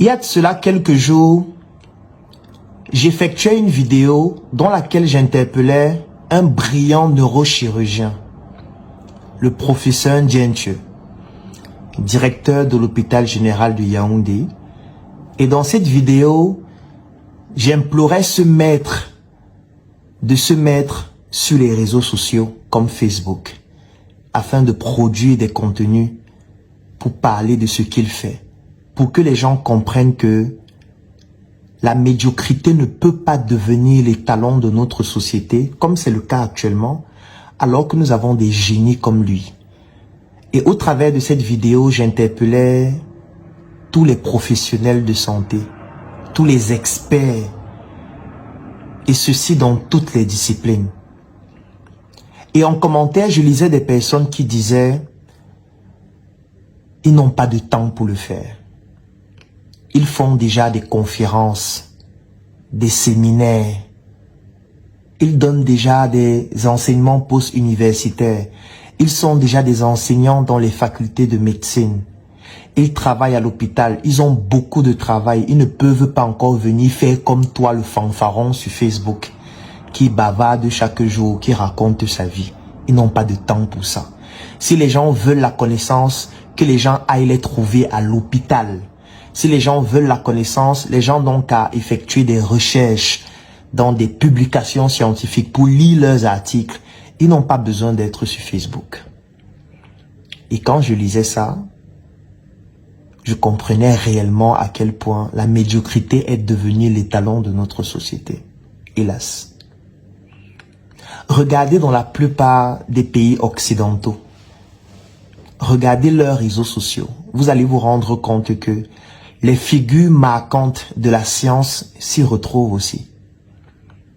Il y a de cela quelques jours, j'effectuais une vidéo dans laquelle j'interpellais un brillant neurochirurgien, le professeur Ndientche, directeur de l'hôpital général de Yaoundé. Et dans cette vidéo, j'implorais ce maître de se mettre sur les réseaux sociaux comme Facebook afin de produire des contenus pour parler de ce qu'il fait, pour que les gens comprennent que la médiocrité ne peut pas devenir les talents de notre société, comme c'est le cas actuellement, alors que nous avons des génies comme lui. Et au travers de cette vidéo, j'interpellais tous les professionnels de santé, tous les experts, et ceci dans toutes les disciplines. Et en commentaire, je lisais des personnes qui disaient « Ils n'ont pas de temps pour le faire. Ils font déjà des conférences, des séminaires. Ils donnent déjà des enseignements post-universitaires. Ils sont déjà des enseignants dans les facultés de médecine. Ils travaillent à l'hôpital. Ils ont beaucoup de travail. Ils ne peuvent pas encore venir faire comme toi le fanfaron sur Facebook qui bavarde chaque jour, qui raconte sa vie. Ils n'ont pas de temps pour ça. Si les gens veulent la connaissance, que les gens aillent les trouver à l'hôpital. Si les gens veulent la connaissance, les gens n'ont qu'à effectuer des recherches dans des publications scientifiques pour lire leurs articles. Ils n'ont pas besoin d'être sur Facebook. Et quand je lisais ça, je comprenais réellement à quel point la médiocrité est devenue l'étalon de notre société. Hélas. Regardez dans la plupart des pays occidentaux. Regardez leurs réseaux sociaux. Vous allez vous rendre compte que les figures marquantes de la science s'y retrouvent aussi.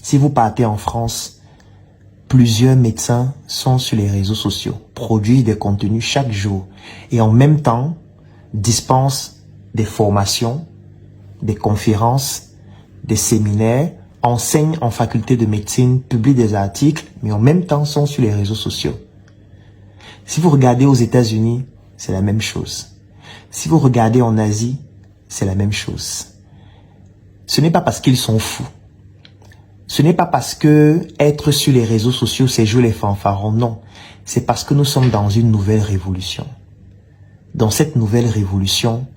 Si vous partez en France, plusieurs médecins sont sur les réseaux sociaux, produisent des contenus chaque jour et en même temps dispensent des formations, des conférences, des séminaires, enseignent en faculté de médecine, publient des articles, mais en même temps sont sur les réseaux sociaux. Si vous regardez aux États-Unis, c'est la même chose. Si vous regardez en Asie, c'est la même chose. Ce n'est pas parce qu'ils sont fous. Ce n'est pas parce que être sur les réseaux sociaux, c'est jouer les fanfarons. Non, c'est parce que nous sommes dans une nouvelle révolution. Dans cette nouvelle révolution,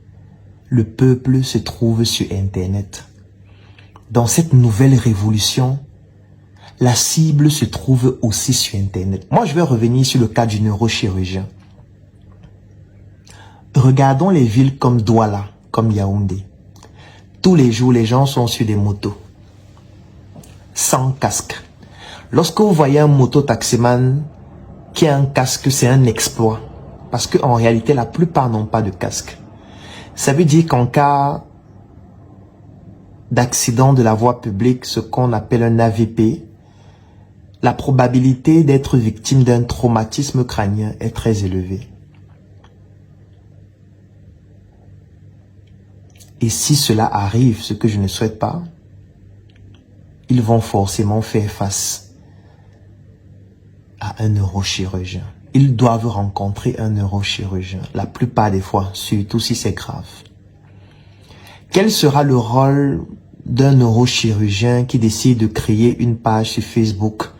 le peuple se trouve sur Internet. Dans cette nouvelle révolution, la cible se trouve aussi sur Internet. Moi, je vais revenir sur le cas du neurochirurgien. Regardons les villes comme Douala, comme Yaoundé. Tous les jours, les gens sont sur des motos, sans casque. Lorsque vous voyez un moto-taximan qui a un casque, c'est un exploit. Parce qu'en réalité, la plupart n'ont pas de casque. Ça veut dire qu'en cas d'accident de la voie publique, ce qu'on appelle un AVP, la probabilité d'être victime d'un traumatisme crânien est très élevée. Et si cela arrive, ce que je ne souhaite pas, ils vont forcément faire face à un neurochirurgien. Ils doivent rencontrer un neurochirurgien, la plupart des fois, surtout si c'est grave. Quel sera le rôle d'un neurochirurgien qui décide de créer une page sur Facebook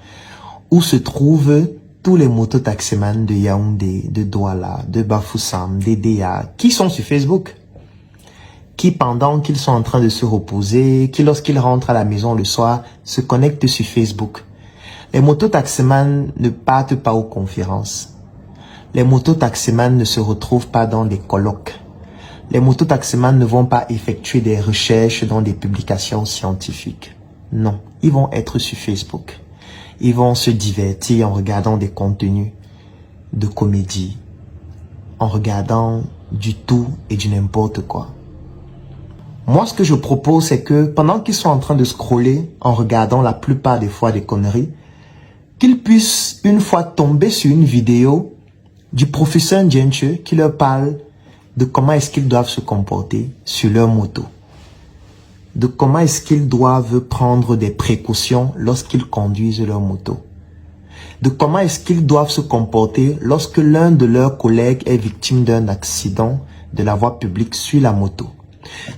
où se trouvent tous les mototaximans de Yaoundé, de Douala, de Bafoussam, d'Edea, qui sont sur Facebook? Qui, pendant qu'ils sont en train de se reposer, qui lorsqu'ils rentrent à la maison le soir, se connectent sur Facebook. Les mototaximans ne partent pas aux conférences. Les mototaximans ne se retrouvent pas dans des colloques. Les mototaximans ne vont pas effectuer des recherches dans des publications scientifiques. Non, ils vont être sur Facebook. Ils vont se divertir en regardant des contenus de comédie, en regardant du tout et du n'importe quoi. Moi, ce que je propose, c'est que pendant qu'ils sont en train de scroller, en regardant la plupart des fois des conneries, qu'ils puissent une fois tomber sur une vidéo du professeur Ndientche qui leur parle de comment est-ce qu'ils doivent se comporter sur leur moto, de comment est-ce qu'ils doivent prendre des précautions lorsqu'ils conduisent leur moto, de comment est-ce qu'ils doivent se comporter lorsque l'un de leurs collègues est victime d'un accident de la voie publique sur la moto.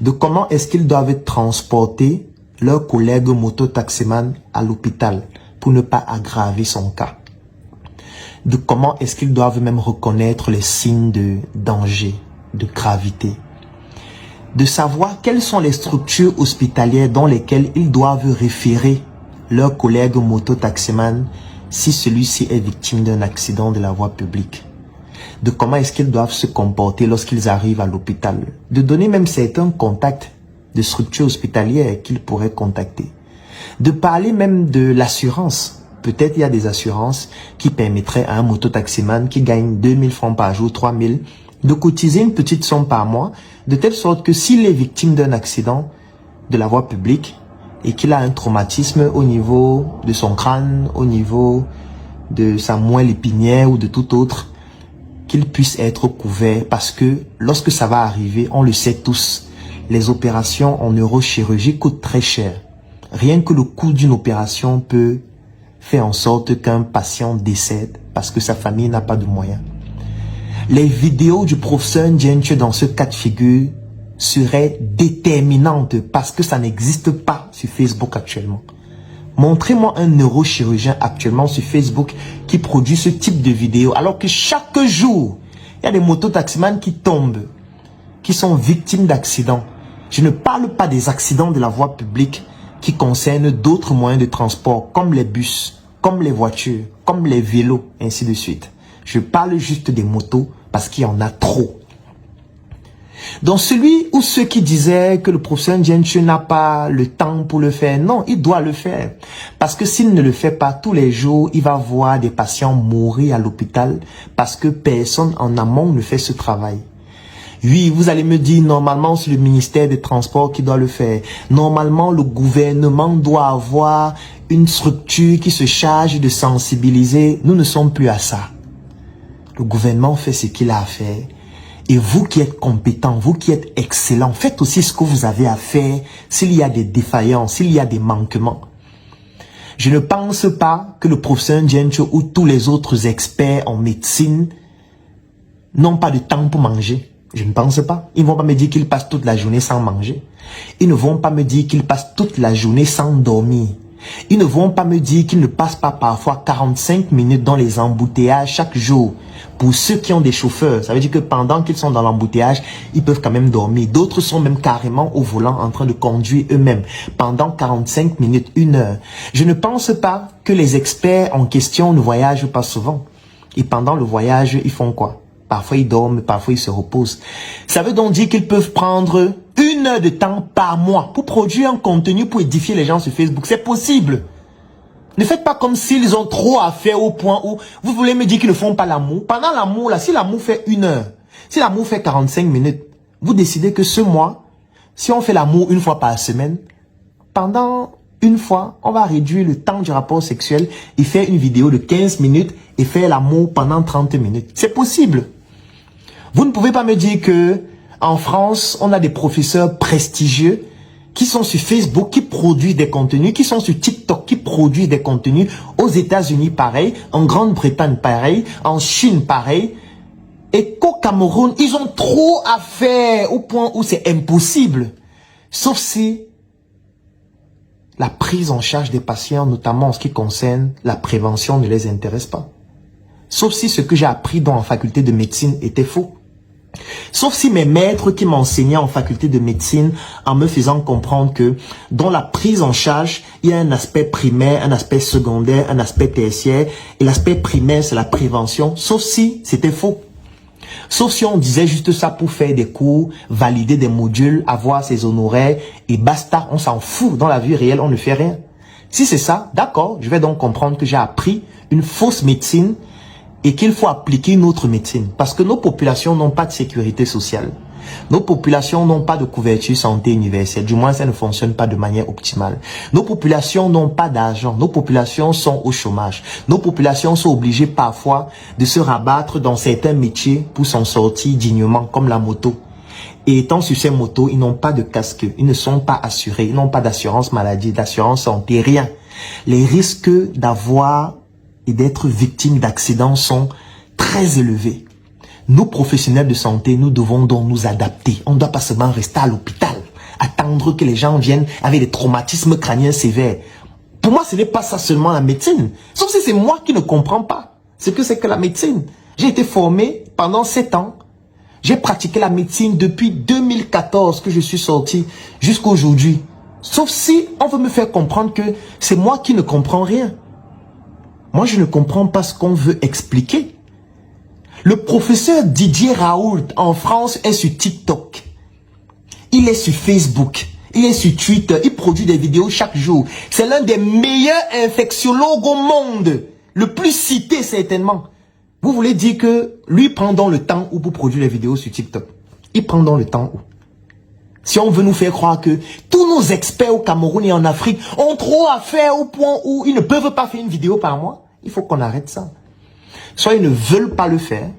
de comment est-ce qu'ils doivent transporter leur collègue mototaximan à l'hôpital pour ne pas aggraver son cas, de comment est-ce qu'ils doivent même reconnaître les signes de danger, de gravité, de savoir quelles sont les structures hospitalières dans lesquelles ils doivent référer leur collègue mototaximan si celui-ci est victime d'un accident de la voie publique, de comment est-ce qu'ils doivent se comporter lorsqu'ils arrivent à l'hôpital, de donner même certains contacts de structures hospitalières qu'ils pourraient contacter, de parler même de l'assurance. Peut-être il y a des assurances qui permettraient à un mototaximan qui gagne 2000 francs par jour, 3000, de cotiser une petite somme par mois, de telle sorte que s'il est victime d'un accident de la voie publique et qu'il a un traumatisme au niveau de son crâne, au niveau de sa moelle épinière ou de tout autre, qu'il puisse être couvert, parce que lorsque ça va arriver, on le sait tous, les opérations en neurochirurgie coûtent très cher. Rien que le coût d'une opération peut faire en sorte qu'un patient décède parce que sa famille n'a pas de moyens. Les vidéos du professeur Ndiaye dans ce cas de figure seraient déterminantes parce que ça n'existe pas sur Facebook actuellement. Montrez-moi un neurochirurgien actuellement sur Facebook qui produit ce type de vidéos, alors que chaque jour, il y a des mototaximans qui tombent, qui sont victimes d'accidents. Je ne parle pas des accidents de la voie publique qui concernent d'autres moyens de transport, comme les bus, comme les voitures, comme les vélos, ainsi de suite. Je parle juste des motos parce qu'il y en a trop. Donc celui ou ceux qui disaient que le professeur Ndiaye n'a pas le temps pour le faire, non, il doit le faire. Parce que s'il ne le fait pas tous les jours, il va voir des patients mourir à l'hôpital parce que personne en amont ne fait ce travail. Oui, vous allez me dire, normalement, c'est le ministère des Transports qui doit le faire. Normalement, le gouvernement doit avoir une structure qui se charge de sensibiliser. Nous ne sommes plus à ça. Le gouvernement fait ce qu'il a à faire. Et vous qui êtes compétents, vous qui êtes excellents, faites aussi ce que vous avez à faire s'il y a des défaillances, s'il y a des manquements. Je ne pense pas que le professeur Ndiaye ou tous les autres experts en médecine n'ont pas de temps pour manger. Je ne pense pas. Ils ne vont pas me dire qu'ils passent toute la journée sans manger. Ils ne vont pas me dire qu'ils passent toute la journée sans dormir. Ils ne vont pas me dire qu'ils ne passent pas parfois 45 minutes dans les embouteillages chaque jour. Pour ceux qui ont des chauffeurs, ça veut dire que pendant qu'ils sont dans l'embouteillage, ils peuvent quand même dormir. D'autres sont même carrément au volant en train de conduire eux-mêmes pendant 45 minutes, 1 heure. Je ne pense pas que les experts en question ne voyagent pas souvent. Et pendant le voyage, ils font quoi? Parfois ils dorment, parfois ils se reposent. Ça veut donc dire qu'ils peuvent prendre 1 heure de temps par mois pour produire un contenu pour édifier les gens sur Facebook. C'est possible. Ne faites pas comme s'ils ont trop à faire au point où vous voulez me dire qu'ils ne font pas l'amour. Pendant l'amour, là, si l'amour fait 1 heure, si l'amour fait 45 minutes, vous décidez que ce mois, si on fait l'amour 1 fois par semaine, pendant 1 fois, on va réduire le temps du rapport sexuel et faire une vidéo de 15 minutes et faire l'amour pendant 30 minutes. C'est possible. Vous ne pouvez pas me dire que en France, on a des professeurs prestigieux qui sont sur Facebook, qui produisent des contenus, qui sont sur TikTok, qui produisent des contenus, aux États-Unis pareil, en Grande-Bretagne pareil, en Chine pareil, et qu'au Cameroun, ils ont trop à faire au point où c'est impossible. Sauf si la prise en charge des patients, notamment en ce qui concerne la prévention, ne les intéresse pas. Sauf si ce que j'ai appris dans la faculté de médecine était faux. Sauf si mes maîtres qui m'enseignaient en faculté de médecine en me faisant comprendre que dans la prise en charge, il y a un aspect primaire, un aspect secondaire, un aspect tertiaire. Et l'aspect primaire, c'est la prévention. Sauf si c'était faux. Sauf si on disait juste ça pour faire des cours, valider des modules, avoir ses honoraires et basta, on s'en fout. Dans la vie réelle, on ne fait rien. Si c'est ça, d'accord, je vais donc comprendre que j'ai appris une fausse médecine et qu'il faut appliquer une autre médecine. Parce que nos populations n'ont pas de sécurité sociale. Nos populations n'ont pas de couverture santé universelle. Du moins, ça ne fonctionne pas de manière optimale. Nos populations n'ont pas d'argent. Nos populations sont au chômage. Nos populations sont obligées parfois de se rabattre dans certains métiers pour s'en sortir dignement, comme la moto. Et étant sur ces motos, ils n'ont pas de casque. Ils ne sont pas assurés. Ils n'ont pas d'assurance maladie, d'assurance santé, rien. Les risques d'avoir et d'être victime d'accidents sont très élevés. Nous, professionnels de santé, nous devons donc nous adapter. On ne doit pas seulement rester à l'hôpital, attendre que les gens viennent avec des traumatismes crâniens sévères. Pour moi, ce n'est pas ça seulement la médecine. Sauf si c'est moi qui ne comprends pas ce que c'est que la médecine. J'ai été formé pendant 7 ans. J'ai pratiqué la médecine depuis 2014 que je suis sorti jusqu'à aujourd'hui. Sauf si on veut me faire comprendre que c'est moi qui ne comprends rien. Moi, je ne comprends pas ce qu'on veut expliquer. Le professeur Didier Raoult en France est sur TikTok. Il est sur Facebook. Il est sur Twitter. Il produit des vidéos chaque jour. C'est l'un des meilleurs infectiologues au monde. Le plus cité certainement. Vous voulez dire que lui prend dans le temps où pour produire les vidéos sur TikTok. Il prend dans le temps où. Si on veut nous faire croire que tous nos experts au Cameroun et en Afrique ont trop à faire au point où ils ne peuvent pas faire une vidéo par mois, il faut qu'on arrête ça. Soit ils ne veulent pas le faire,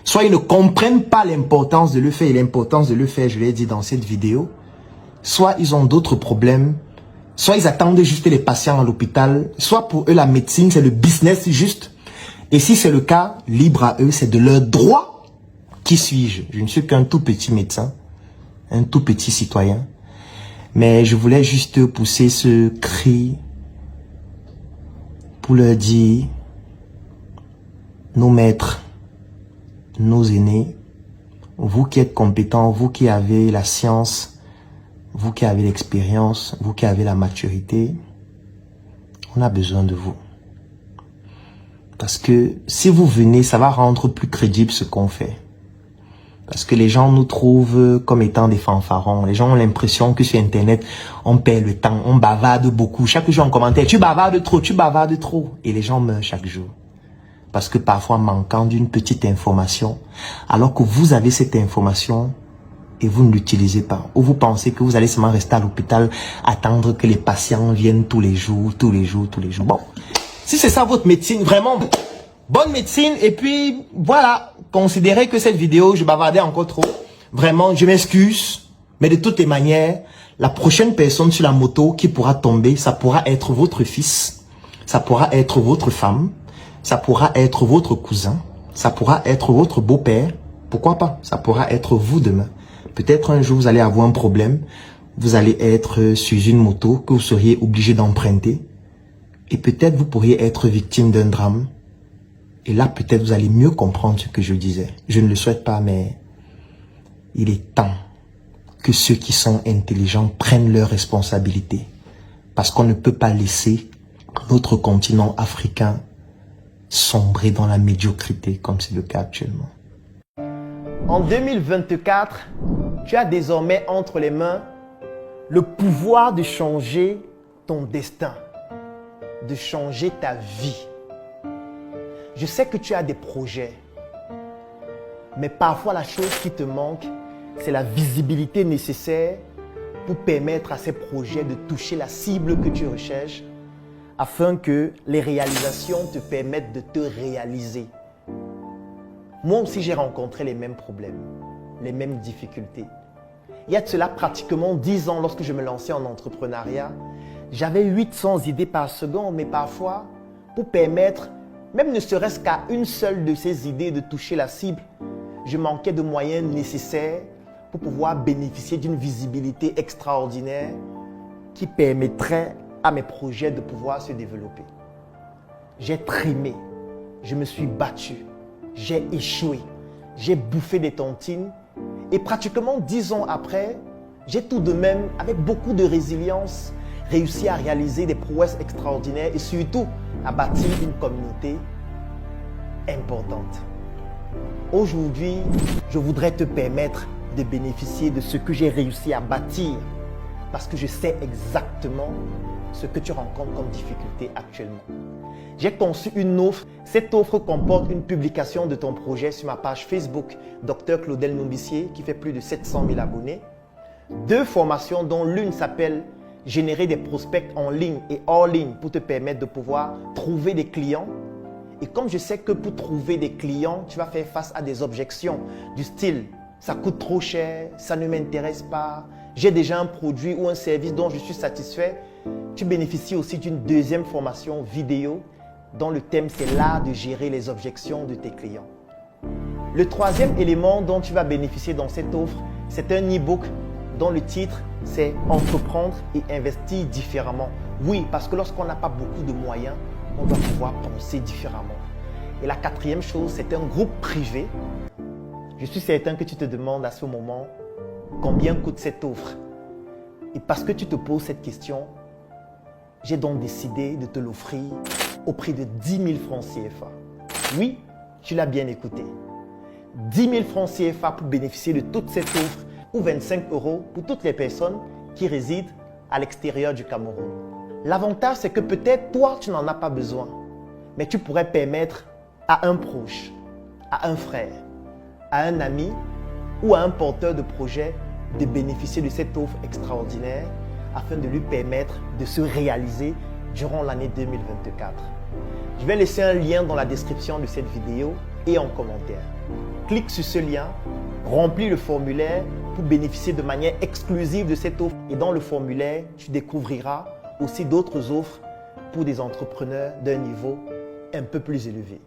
soit ils ne comprennent pas l'importance de le faire. Et l'importance de le faire, je l'ai dit dans cette vidéo, soit ils ont d'autres problèmes, soit ils attendent juste les patients à l'hôpital, soit pour eux la médecine c'est le business juste. Et si c'est le cas, libre à eux, c'est de leur droit. Qui suis-je? Je ne suis qu'un tout petit médecin, un tout petit citoyen. Mais je voulais juste pousser ce cri pour leur dire, nos maîtres, nos aînés, vous qui êtes compétents, vous qui avez la science, vous qui avez l'expérience, vous qui avez la maturité, on a besoin de vous. Parce que si vous venez, ça va rendre plus crédible ce qu'on fait. Parce que les gens nous trouvent comme étant des fanfarons. Les gens ont l'impression que sur Internet, on perd le temps, on bavarde beaucoup. Chaque jour en commentaire, tu bavardes trop, tu bavardes trop. Et les gens meurent chaque jour. Parce que parfois, manquant d'une petite information, alors que vous avez cette information et vous ne l'utilisez pas. Ou vous pensez que vous allez seulement rester à l'hôpital, attendre que les patients viennent tous les jours, tous les jours, tous les jours. Bon. Si c'est ça votre médecine, vraiment, bonne médecine. Et puis, voilà, considérez que cette vidéo, je bavardais encore trop. Vraiment, je m'excuse. Mais de toutes les manières, la prochaine personne sur la moto qui pourra tomber, ça pourra être votre fils. Ça pourra être votre femme. Ça pourra être votre cousin. Ça pourra être votre beau-père. Pourquoi pas? Ça pourra être vous demain. Peut-être un jour, vous allez avoir un problème. Vous allez être sur une moto que vous seriez obligé d'emprunter. Et peut-être vous pourriez être victime d'un drame. Et là, peut-être vous allez mieux comprendre ce que je disais. Je ne le souhaite pas, mais il est temps que ceux qui sont intelligents prennent leurs responsabilités. Parce qu'on ne peut pas laisser notre continent africain sombrer dans la médiocrité, comme c'est le cas actuellement. En 2024, tu as désormais entre les mains le pouvoir de changer ton destin, de changer ta vie. Je sais que tu as des projets, mais parfois la chose qui te manque, c'est la visibilité nécessaire pour permettre à ces projets de toucher la cible que tu recherches afin que les réalisations te permettent de te réaliser. Moi aussi, j'ai rencontré les mêmes problèmes, les mêmes difficultés. Il y a de cela pratiquement 10 ans, lorsque je me lançais en entrepreneuriat, j'avais 800 idées par seconde, mais parfois, pour permettre, même ne serait-ce qu'à une seule de ces idées de toucher la cible, je manquais de moyens nécessaires pour pouvoir bénéficier d'une visibilité extraordinaire qui permettrait à mes projets de pouvoir se développer. J'ai trimé, je me suis battu, j'ai échoué, j'ai bouffé des tontines et pratiquement 10 ans après, j'ai tout de même, avec beaucoup de résilience, réussi à réaliser des prouesses extraordinaires et surtout à bâtir une communauté importante. Aujourd'hui, je voudrais te permettre de bénéficier de ce que j'ai réussi à bâtir parce que je sais exactement ce que tu rencontres comme difficulté actuellement. J'ai conçu une offre. Cette offre comporte une publication de ton projet sur ma page Facebook Dr Claudel Nombissier qui fait plus de 700 000 abonnés. 2 formations dont l'une s'appelle Générer des prospects en ligne et hors ligne pour te permettre de pouvoir trouver des clients. Et comme je sais que pour trouver des clients, tu vas faire face à des objections du style « ça coûte trop cher, ça ne m'intéresse pas, j'ai déjà un produit ou un service dont je suis satisfait », tu bénéficies aussi d'une 2e formation vidéo dont le thème c'est l'art de gérer les objections de tes clients. Le troisième élément dont tu vas bénéficier dans cette offre, c'est un e-book dont le titre c'est « Entreprendre et investir différemment ». Oui, parce que lorsqu'on n'a pas beaucoup de moyens, on doit pouvoir penser différemment. Et la quatrième chose, c'est un groupe privé. Je suis certain que tu te demandes à ce moment combien coûte cette offre. Et parce que tu te poses cette question, j'ai donc décidé de te l'offrir au prix de 10 000 francs CFA. Oui, tu l'as bien écouté. 10 000 francs CFA pour bénéficier de toute cette offre ou 25 € pour toutes les personnes qui résident à l'extérieur du Cameroun. L'avantage, c'est que peut-être toi, tu n'en as pas besoin, mais tu pourrais permettre à un proche, à un frère, à un ami ou à un porteur de projet de bénéficier de cette offre extraordinaire afin de lui permettre de se réaliser durant l'année 2024. Je vais laisser un lien dans la description de cette vidéo et en commentaire. Clique sur ce lien, remplis le formulaire pour bénéficier de manière exclusive de cette offre. Et dans le formulaire, tu découvriras aussi d'autres offres pour des entrepreneurs d'un niveau un peu plus élevé.